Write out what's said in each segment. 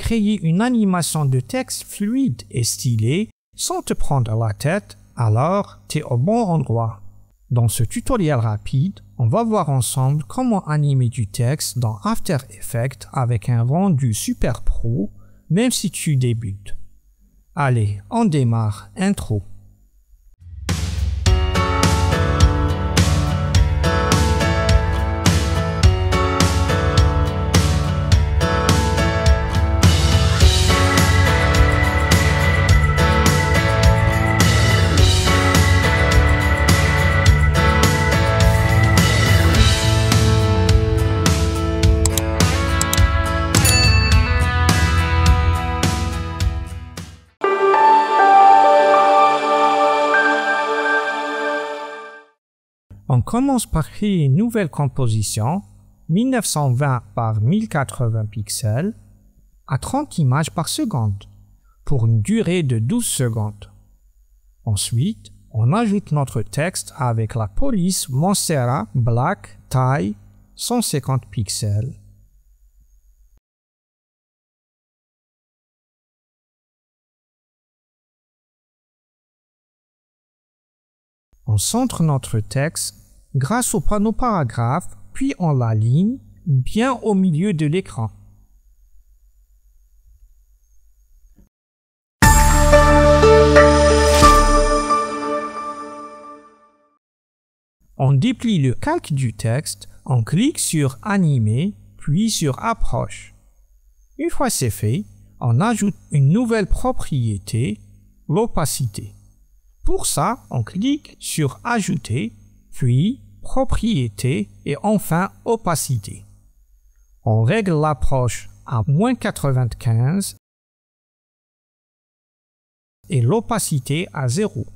créer une animation de texte fluide et stylée sans te prendre la tête, alors tu es au bon endroit. Dans ce tutoriel rapide, on va voir ensemble comment animer du texte dans After Effects avec un rendu super pro, même si tu débutes. Allez, on démarre. Intro. On commence par créer une nouvelle composition, 1920 par 1080 pixels, à 30 images par seconde, pour une durée de 12 secondes. Ensuite, on ajoute notre texte avec la police Monstera Black taille 150 pixels. On centre notre texte grâce au panneau paragraphe, puis on l'aligne bien au milieu de l'écran. On déplie le calque du texte, on clique sur Animer, puis sur Approche. Une fois c'est fait, on ajoute une nouvelle propriété, l'opacité. Pour ça, on clique sur Ajouter, puis Propriété et enfin Opacité. On règle l'approche à -95 et l'opacité à 0.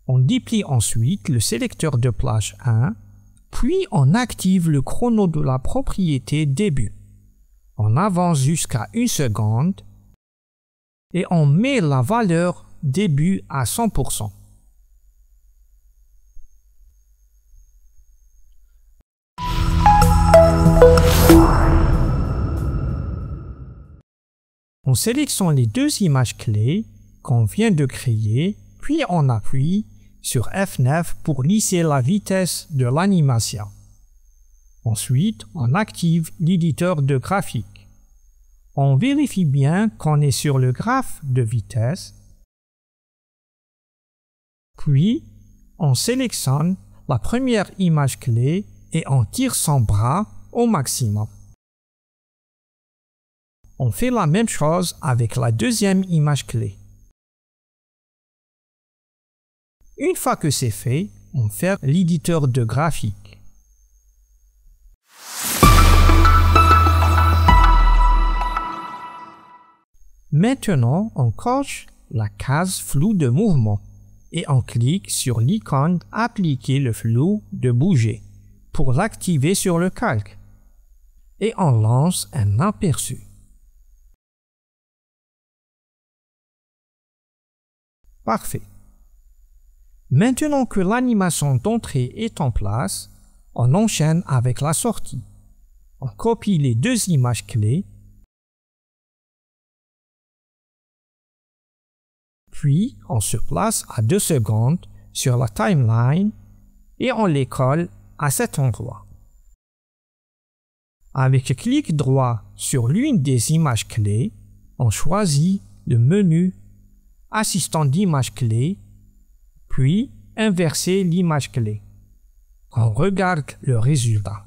On déplie ensuite le sélecteur de plage 1, puis on active le chrono de la propriété début. On avance jusqu'à 1 seconde et on met la valeur début à 100%. On sélectionne les deux images clés qu'on vient de créer, puis on appuie sur F9 pour lisser la vitesse de l'animation. Ensuite, on active l'éditeur de graphique. On vérifie bien qu'on est sur le graphe de vitesse. Puis, on sélectionne la première image clé et on tire son bras au maximum. On fait la même chose avec la deuxième image clé. Une fois que c'est fait, on ferme l'éditeur de graphique. Maintenant, on coche la case flou de mouvement et on clique sur l'icône Appliquer le flou de bouger pour l'activer sur le calque. Et on lance un aperçu. Parfait. Maintenant que l'animation d'entrée est en place, on enchaîne avec la sortie. On copie les deux images clés, puis on se place à 2 secondes sur la timeline et on les colle à cet endroit. Avec le clic droit sur l'une des images clés, on choisit le menu Assistant d'image clé, puis inverser l'image clé. On regarde le résultat.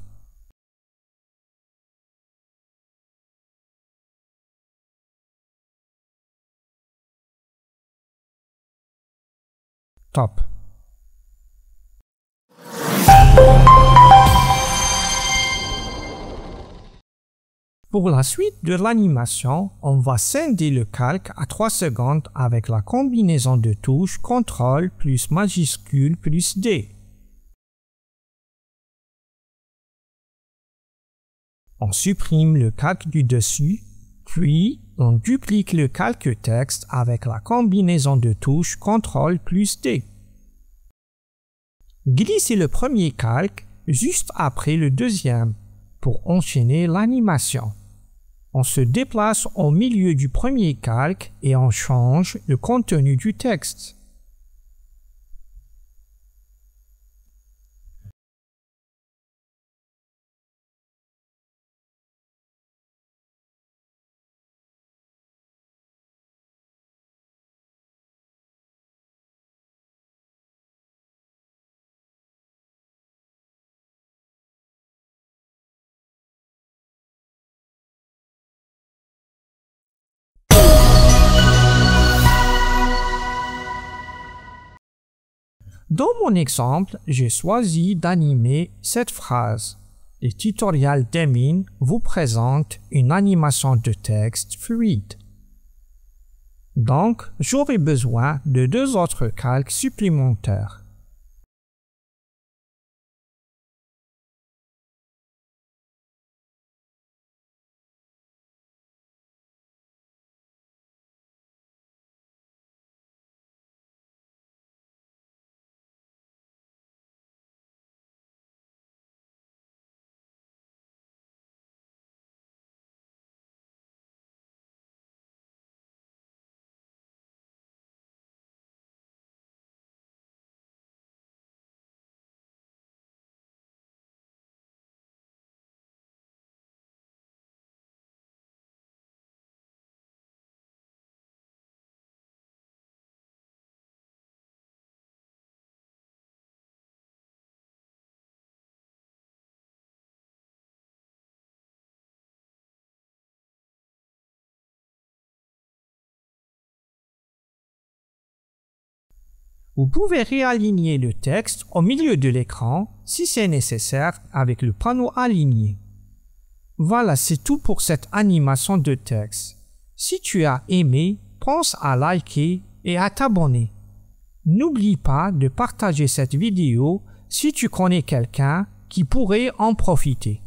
Top. Pour la suite de l'animation, on va scinder le calque à 3 secondes avec la combinaison de touches CTRL plus majuscule plus D. On supprime le calque du dessus, puis on duplique le calque texte avec la combinaison de touches CTRL plus D. Glissez le premier calque juste après le deuxième pour enchaîner l'animation. On se déplace au milieu du premier calque et on change le contenu du texte. Dans mon exemple, j'ai choisi d'animer cette phrase. Le tutoriel Demin vous présente une animation de texte fluide. Donc, j'aurai besoin de 2 autres calques supplémentaires. Vous pouvez réaligner le texte au milieu de l'écran si c'est nécessaire avec le panneau aligné. Voilà, c'est tout pour cette animation de texte. Si tu as aimé, pense à liker et à t'abonner. N'oublie pas de partager cette vidéo si tu connais quelqu'un qui pourrait en profiter.